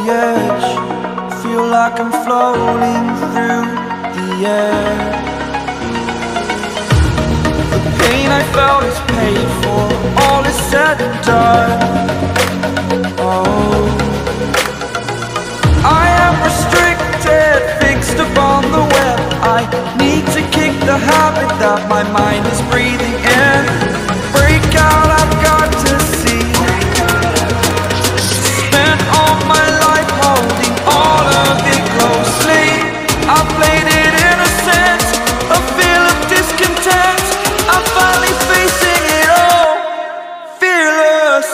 edge, feel like I'm floating through the air. The pain I felt is paid for, all is said and done. Oh, I am restricted, fixed upon the web. I need to kick the habit that my mind is breathing in. Break out, I've got to see. Spent all my life holding all of it closely. I played it innocent, a feel of discontent. I'm finally facing it all, fearless.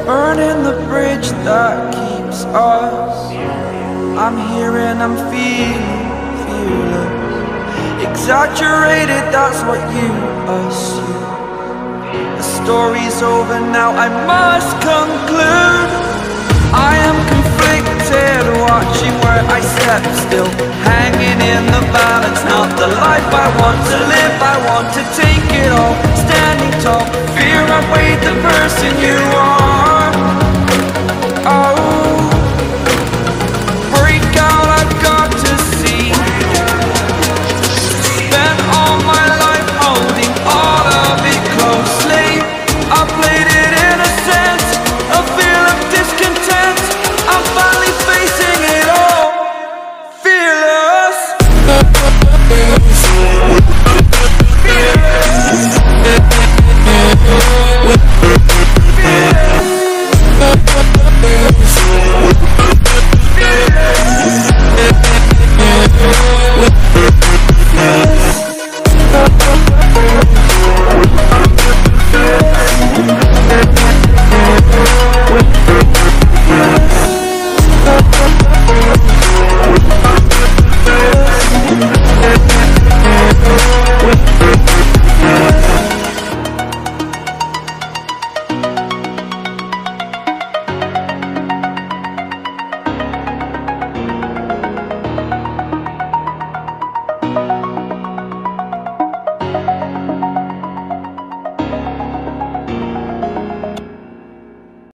Burning the bridge that keeps us. I'm here and I'm feeling fearless. Exaggerated, that's what you assume. The story's over now, I must conclude. I am conflicted, watching where I step still, hanging in the balance. Not the life I want to live, I want to take it all. Standing tall, fear I weighed the person you are.